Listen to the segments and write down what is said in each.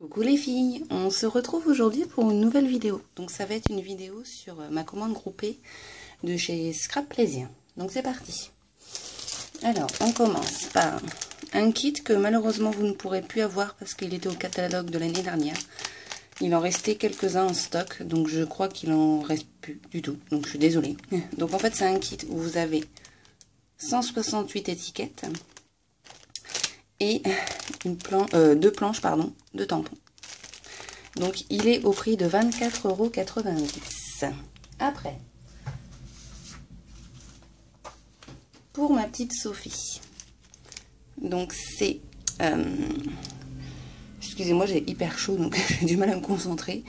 Coucou les filles, on se retrouve aujourd'hui pour une nouvelle vidéo. Donc ça va être une vidéo sur ma commande groupée de chez Scrap Plaisir. Donc c'est parti. Alors on commence par un kit que malheureusement vous ne pourrez plus avoir parce qu'il était au catalogue de l'année dernière. Il en restait quelques-uns en stock, donc je crois qu'il en reste plus du tout. Donc je suis désolée. Donc en fait c'est un kit où vous avez 168 étiquettes et deux planches de tampons. Donc il est au prix de 24,90 €. Après, pour ma petite Sophie, donc c'est excusez-moi, j'ai hyper chaud donc j'ai du mal à me concentrer.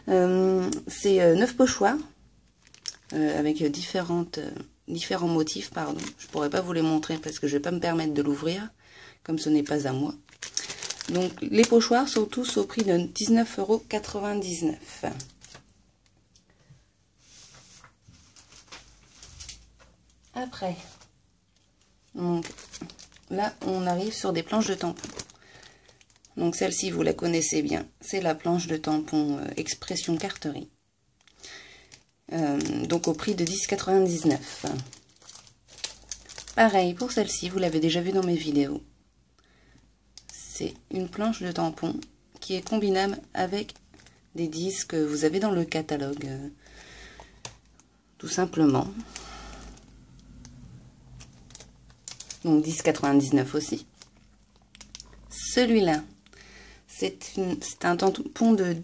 C'est 9 pochoirs avec différents motifs, pardon. Je pourrais pas vous les montrer parce que je vais pas me permettre de l'ouvrir comme ce n'est pas à moi. Donc les pochoirs sont tous au prix de 19,99 €. Après, donc là on arrive sur des planches de tampons. Donc celle-ci vous la connaissez bien, c'est la planche de tampon Expression Carterie. Donc au prix de 10,99 €. Pareil pour celle-ci, vous l'avez déjà vu dans mes vidéos. C'est une planche de tampon qui est combinable avec des disques que vous avez dans le catalogue, tout simplement. Donc 10,99 € aussi. Celui-là, c'est un tampon de,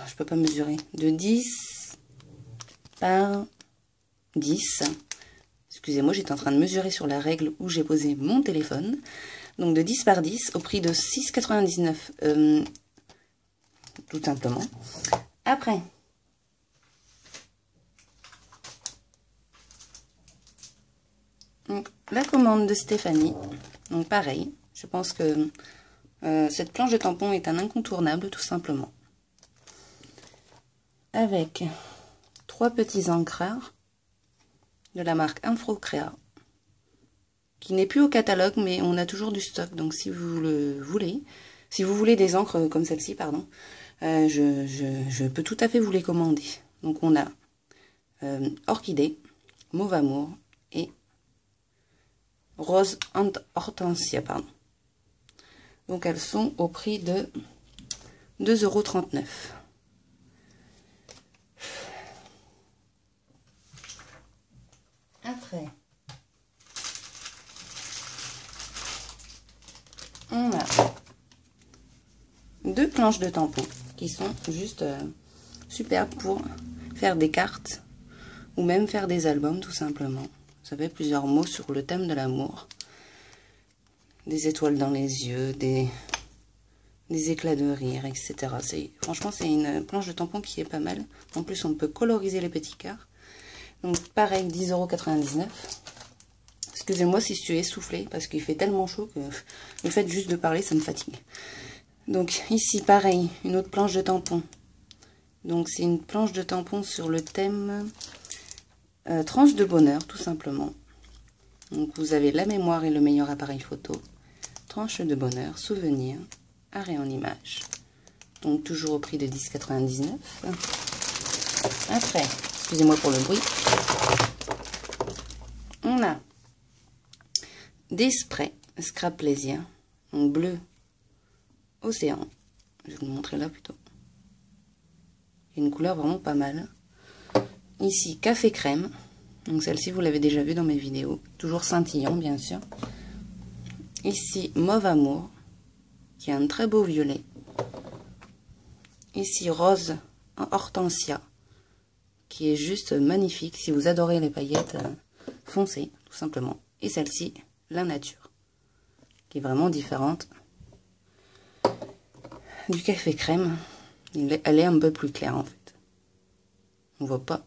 je peux pas mesurer, de 10 par 10. Excusez-moi, j'étais en train de mesurer sur la règle où j'ai posé mon téléphone. Donc de 10 par 10 au prix de 6,99 €, tout simplement. Après, donc, la commande de Stéphanie. Donc pareil, je pense que cette planche de tampon est un incontournable, tout simplement. Avec 3 petits encreurs de la marque Infocrea, qui n'est plus au catalogue, mais on a toujours du stock. Donc si vous le voulez, si vous voulez des encres comme celle-ci, pardon, je peux tout à fait vous les commander. Donc on a Orchidée, Mauve Amour et Rose Hortensia, pardon. Donc elles sont au prix de 2,39 €. Après, on a 2 planches de tampons qui sont juste superbes pour faire des cartes ou même faire des albums, tout simplement. Ça fait plusieurs mots sur le thème de l'amour. Des étoiles dans les yeux, des éclats de rire, etc. Franchement, c'est une planche de tampon qui est pas mal. En plus, on peut coloriser les petits cœurs. Donc, pareil, 10,99 €. Excusez-moi si je suis essoufflée, parce qu'il fait tellement chaud que le fait juste de parler, ça me fatigue. Donc, ici, pareil, une autre planche de tampon. Donc, c'est une planche de tampon sur le thème tranche de bonheur, tout simplement. Donc, vous avez la mémoire et le meilleur appareil photo. Tranche de bonheur, souvenir, arrêt en image. Donc toujours au prix de 10,99 €. Après, excusez-moi pour le bruit, on a des sprays Scrap Plaisir, donc bleu océan. Je vais vous le montrer là plutôt. Il y a une couleur vraiment pas mal. Ici, café crème. Donc celle-ci, vous l'avez déjà vue dans mes vidéos. Toujours scintillant, bien sûr. Ici, Mauve Amour, qui a un très beau violet. Ici, Rose Hortensia, qui est juste magnifique. Si vous adorez les paillettes, foncez, tout simplement. Et celle-ci, La Nature, qui est vraiment différente du café crème. Elle est un peu plus claire, en fait. On voit pas,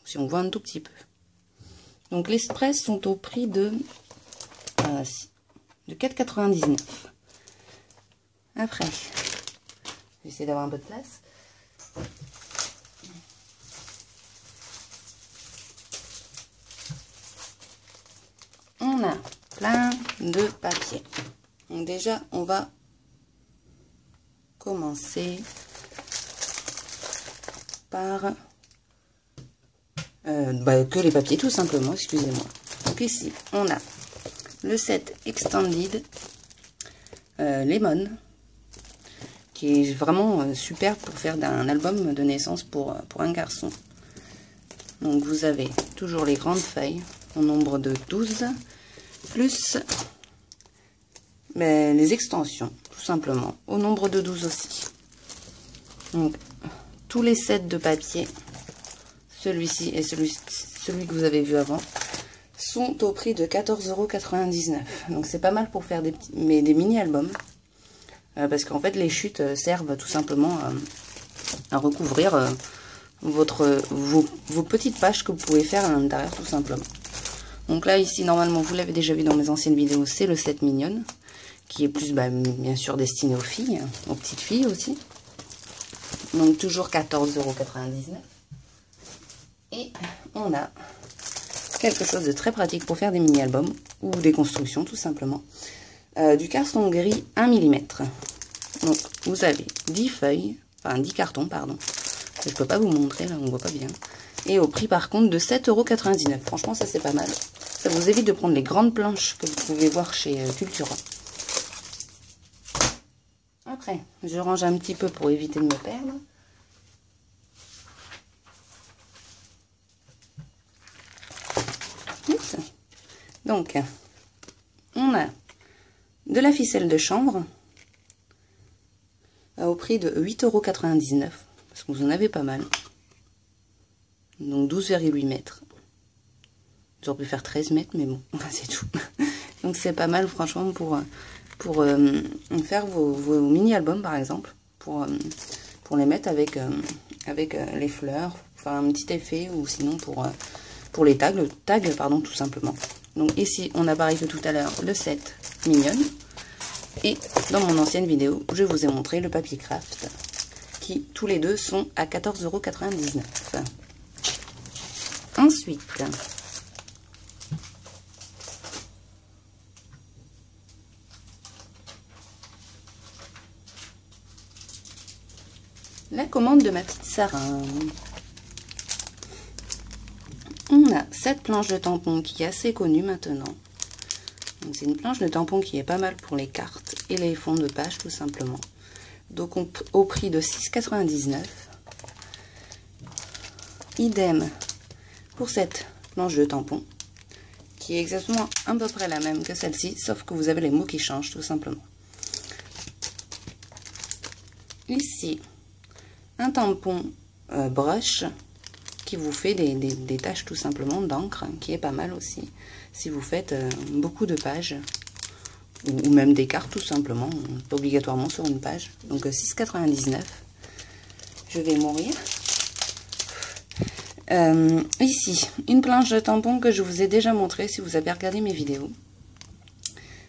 si on voit un tout petit peu. Donc, les sprays sont au prix de 4,99 €. Après, j'essaie d'avoir un peu de place. On a plein de papier. Donc déjà, on va commencer par que les papiers tout simplement, excusez-moi. Donc ici, on a le set Extended Lemon, qui est vraiment super pour faire un album de naissance pour un garçon. Donc vous avez toujours les grandes feuilles au nombre de 12, plus les extensions, tout simplement, au nombre de 12 aussi. Donc tous les sets de papier, celui-ci et celui que vous avez vu avant, sont au prix de 14,99 €. Donc c'est pas mal pour faire des mini-albums. Parce qu'en fait les chutes servent tout simplement à recouvrir vos petites pages que vous pouvez faire à l'intérieur tout simplement. Donc là ici normalement vous l'avez déjà vu dans mes anciennes vidéos, c'est le set mignonne, qui est plus bien sûr destiné aux filles, aux petites filles aussi. Donc toujours 14,99 €. Et on a quelque chose de très pratique pour faire des mini-albums ou des constructions tout simplement. Du carton gris 1 mm. Donc vous avez 10 feuilles, enfin 10 cartons pardon. Je peux pas vous montrer là, on voit pas bien. Et au prix par contre de 7,99 €. Franchement ça c'est pas mal. Ça vous évite de prendre les grandes planches que vous pouvez voir chez Cultura. Après, je range un petit peu pour éviter de me perdre. Donc, on a de la ficelle de chanvre au prix de 8,99 €, parce que vous en avez pas mal. Donc 12,8 mètres. J'aurais pu faire 13 mètres, mais bon, c'est tout. Donc c'est pas mal franchement pour faire vos mini-albums par exemple, pour les mettre avec les fleurs, faire un petit effet, ou sinon pour les tags, pardon, tout simplement. Donc ici, on a pareil que tout à l'heure, le set mignonne. Et dans mon ancienne vidéo, je vous ai montré le papier craft, qui tous les deux sont à 14,99 €. Ensuite, la commande de ma petite Sarah. On a cette planche de tampon qui est assez connue maintenant. C'est une planche de tampon qui est pas mal pour les cartes et les fonds de page tout simplement. Donc au prix de 6,99 €. Idem pour cette planche de tampon qui est exactement à peu près la même que celle-ci, sauf que vous avez les mots qui changent tout simplement. Ici, un tampon brush qui vous fait des taches tout simplement d'encre, qui est pas mal aussi si vous faites beaucoup de pages ou même des cartes tout simplement, pas obligatoirement sur une page. Donc 6,99 €. Je vais mourir. Ici, une planche de tampon que je vous ai déjà montré si vous avez regardé mes vidéos.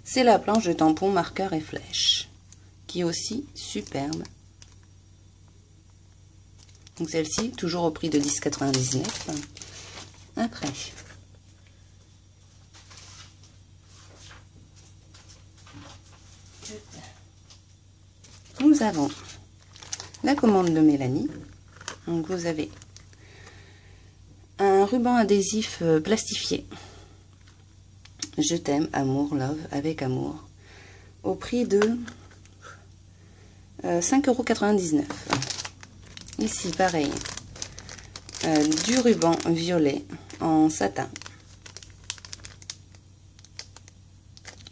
C'est la planche de tampon marqueur et flèche, qui est aussi superbe. Donc celle-ci, toujours au prix de 10,99 €. Après, nous avons la commande de Mélanie. Donc vous avez un ruban adhésif plastifié. Je t'aime, amour, love, avec amour. Au prix de 5,99 €. Ici, pareil, du ruban violet en satin.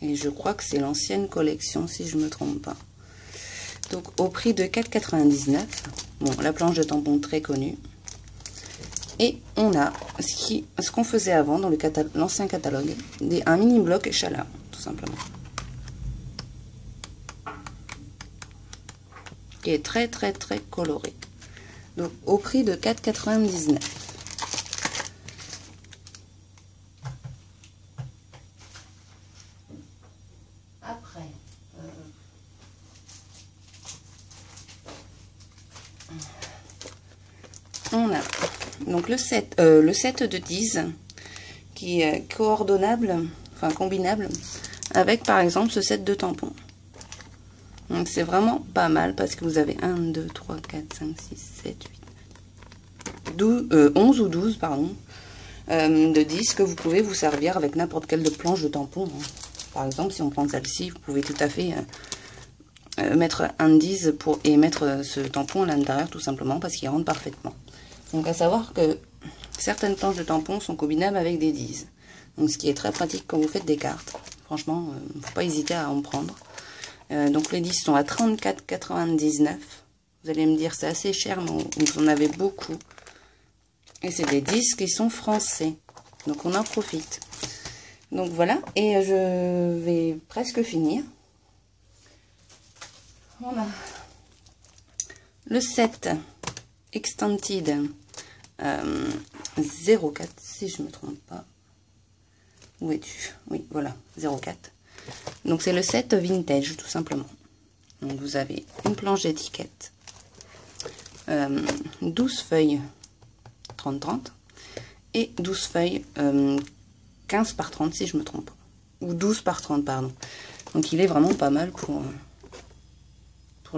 Et je crois que c'est l'ancienne collection, si je ne me trompe pas. Donc, au prix de 4,99 €. Bon, la planche de tampon très connue. Et on a ce qu'on faisait avant dans l'ancien catalogue, un mini bloc chaleur, tout simplement. Qui est très, très, très coloré. Donc, au prix de 4,99 €. Après, on a donc le set de 10 qui est coordonnable, enfin combinable, avec par exemple ce set de tampons. Donc c'est vraiment pas mal parce que vous avez 1, 2, 3, 4, 5, 6, 7, 8, 11 ou 12, pardon, de 10 que vous pouvez vous servir avec n'importe quelle planche de tampon. Hein. Par exemple, si on prend celle-ci, vous pouvez tout à fait mettre un 10 et mettre ce tampon à l'intérieur tout simplement parce qu'il rentre parfaitement. Donc à savoir que certaines planches de tampon sont combinables avec des 10. Donc ce qui est très pratique quand vous faites des cartes. Franchement, il ne faut pas hésiter à en prendre. Donc les 10 sont à 34,99. Vous allez me dire c'est assez cher, mais vous en avez beaucoup. Et c'est des 10 qui sont français. Donc on en profite. Donc voilà, et je vais presque finir. Voilà. Le set Extended 04, si je ne me trompe pas. Où es-tu? Oui, voilà, 04. Donc c'est le set vintage, tout simplement. Donc vous avez une planche d'étiquette, 12 feuilles 30-30 et 12 feuilles 15 par 30 si je me trompe pas. Ou 12 par 30, pardon. Donc il est vraiment pas mal pour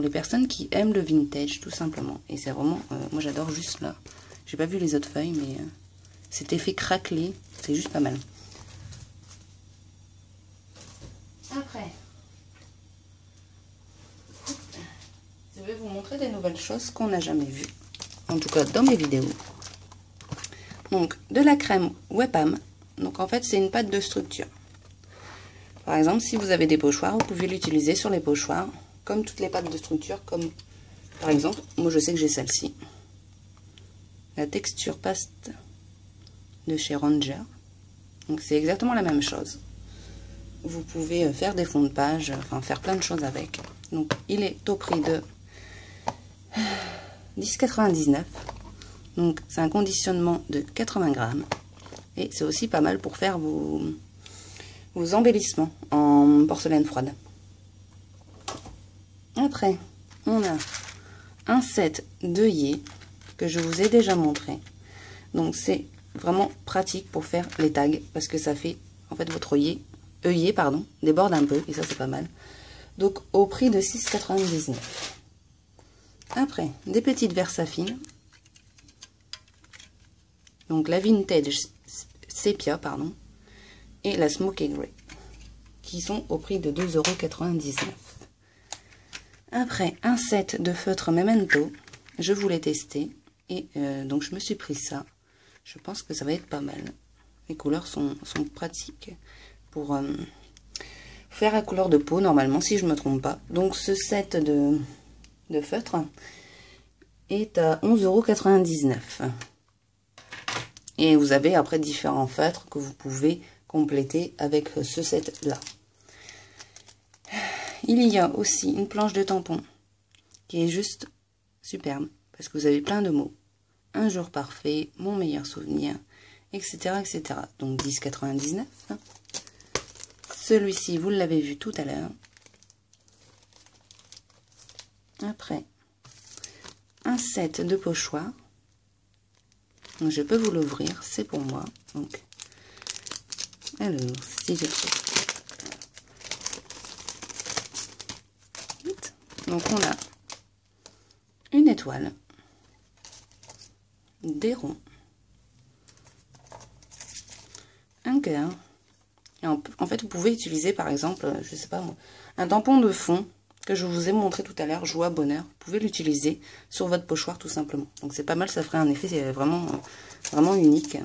les personnes qui aiment le vintage, tout simplement. Et c'est vraiment, moi j'adore juste là. J'ai pas vu les autres feuilles, mais cet effet craquelé, c'est juste pas mal. Après, je vais vous montrer des nouvelles choses qu'on n'a jamais vues. En tout cas, dans mes vidéos. Donc, de la crème Webam. Donc, en fait, c'est une pâte de structure. Par exemple, si vous avez des pochoirs, vous pouvez l'utiliser sur les pochoirs, comme toutes les pâtes de structure, comme, par exemple, moi je sais que j'ai celle-ci. La texture paste de chez Ranger. Donc, c'est exactement la même chose. Vous pouvez faire des fonds de page, enfin faire plein de choses avec. Donc il est au prix de 10,99 €. Donc c'est un conditionnement de 80 grammes. Et c'est aussi pas mal pour faire vos embellissements en porcelaine froide. Après, on a un set d'œillets que je vous ai déjà montré. Donc c'est vraiment pratique pour faire les tags parce que ça fait en fait votre œillet déborde un peu et ça c'est pas mal. Donc au prix de 6,99 €. Après, des petites versafines. Donc la vintage sépia, pardon, et la smoky grey, qui sont au prix de 2,99 €. Après, un set de feutres Memento. Je voulais tester et donc je me suis pris ça. Je pense que ça va être pas mal. Les couleurs sont pratiques pour faire la couleur de peau normalement si je me trompe pas. Donc ce set de feutres est à 11,99 €. Et vous avez après différents feutres que vous pouvez compléter avec ce set là. Il y a aussi une planche de tampon qui est juste superbe parce que vous avez plein de mots. Un jour parfait, mon meilleur souvenir, etc. etc. Donc 10,99 €. Celui-ci, vous l'avez vu tout à l'heure. Après, un set de pochoirs. Donc, je peux vous l'ouvrir, c'est pour moi. Donc, alors, si je trouve. Donc, on a une étoile, des ronds, un cœur. Et en fait, vous pouvez utiliser, par exemple, je sais pas moi, un tampon de fond que je vous ai montré tout à l'heure, joie, bonheur. Vous pouvez l'utiliser sur votre pochoir tout simplement. Donc c'est pas mal, ça ferait un effet vraiment, vraiment unique.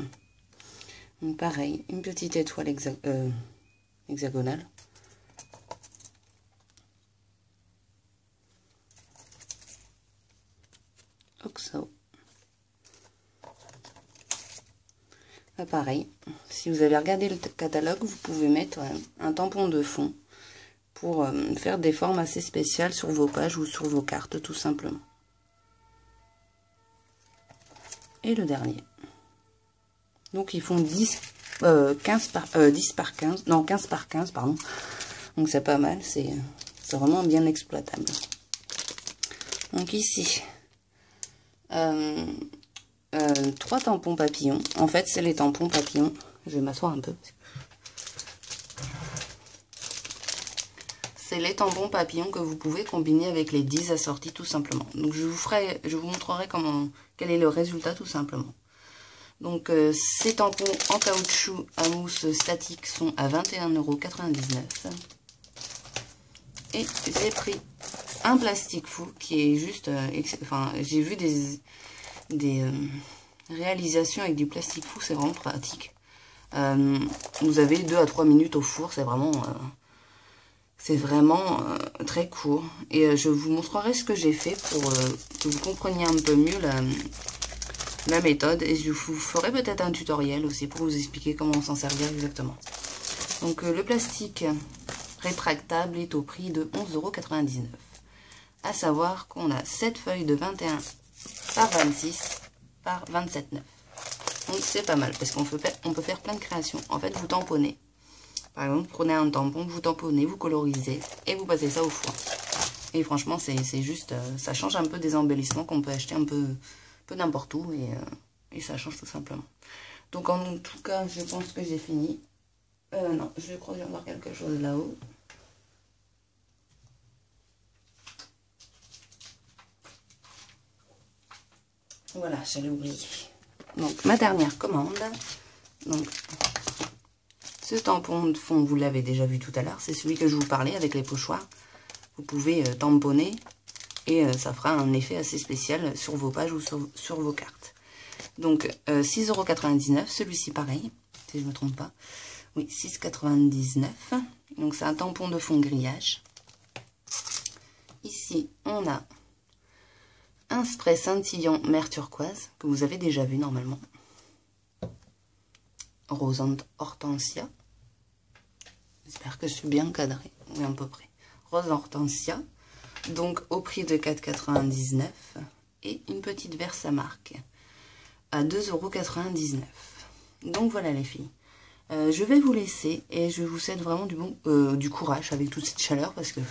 Donc pareil, une petite étoile hexagonale. Oxo. Là, pareil, si vous avez regardé le catalogue, vous pouvez mettre un tampon de fond pour faire des formes assez spéciales sur vos pages ou sur vos cartes, tout simplement. Et le dernier. Donc, ils font 10 par 15, non, 15 par 15, pardon. Donc, c'est pas mal, c'est vraiment bien exploitable. Donc, ici, 3 tampons papillons. En fait, c'est les tampons papillons. Je vais m'asseoir un peu. c'est les tampons papillons que vous pouvez combiner avec les 10 assortis tout simplement. Donc je vous montrerai quel est le résultat tout simplement. Donc ces tampons en caoutchouc à mousse statique sont à 21,99 €. Et j'ai pris un plastique fou qui est juste... enfin, j'ai vu des réalisations avec du plastique fou, c'est vraiment pratique. Vous avez 2 à 3 minutes au four, c'est vraiment très court. Et je vous montrerai ce que j'ai fait pour que vous compreniez un peu mieux la méthode. Et je vous ferai peut-être un tutoriel aussi pour vous expliquer comment s'en servir exactement. Donc le plastique rétractable est au prix de 11,99 €. À savoir qu'on a 7 feuilles de 21 par 26 par 27,9. Donc c'est pas mal parce qu'on peut faire plein de créations. En fait, vous tamponnez. Par exemple, vous prenez un tampon, vous tamponnez, vous colorisez et vous passez ça au four. Et franchement, c'est juste, ça change un peu des embellissements qu'on peut acheter un peu n'importe où et ça change tout simplement. Donc en tout cas, je pense que j'ai fini. Non, je crois que je vais voir quelque chose là-haut. Voilà, j'allais oublier. Donc, ma dernière commande. Donc, ce tampon de fond, vous l'avez déjà vu tout à l'heure. C'est celui que je vous parlais avec les pochoirs. Vous pouvez tamponner et ça fera un effet assez spécial sur vos pages ou sur vos cartes. Donc, 6,99 €. Celui-ci, pareil, si je ne me trompe pas. Oui, 6,99 €. Donc, c'est un tampon de fond grillage. Ici, on a un spray scintillant mer turquoise, que vous avez déjà vu normalement. Rose hortensia. J'espère que je suis bien cadrée. Oui, à peu près. Rose hortensia. Donc au prix de 4,99 €. Et une petite Versamark à 2,99 €. Donc voilà les filles. Je vais vous laisser et je vous souhaite vraiment du courage avec toute cette chaleur parce que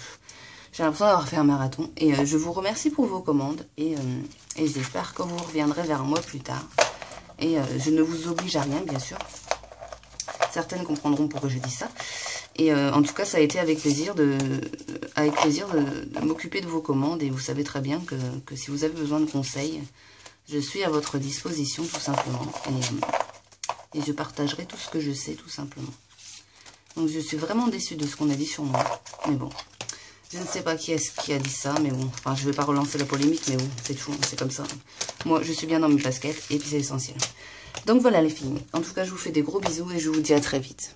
j'ai l'impression d'avoir fait un marathon. Et je vous remercie pour vos commandes et j'espère que vous reviendrez vers moi plus tard. Et je ne vous oblige à rien, bien sûr. Certaines comprendront pourquoi je dis ça. Et en tout cas, ça a été avec plaisir de m'occuper de vos commandes. Et vous savez très bien que si vous avez besoin de conseils, je suis à votre disposition tout simplement. Et je partagerai tout ce que je sais tout simplement. Donc je suis vraiment déçue de ce qu'on a dit sur moi. Mais bon, je ne sais pas qui est-ce qui a dit ça. Mais bon, enfin je ne vais pas relancer la polémique. Mais bon, c'est tout, c'est comme ça. Moi, je suis bien dans mes baskets et puis c'est essentiel. Donc voilà les filles. En tout cas, je vous fais des gros bisous et je vous dis à très vite.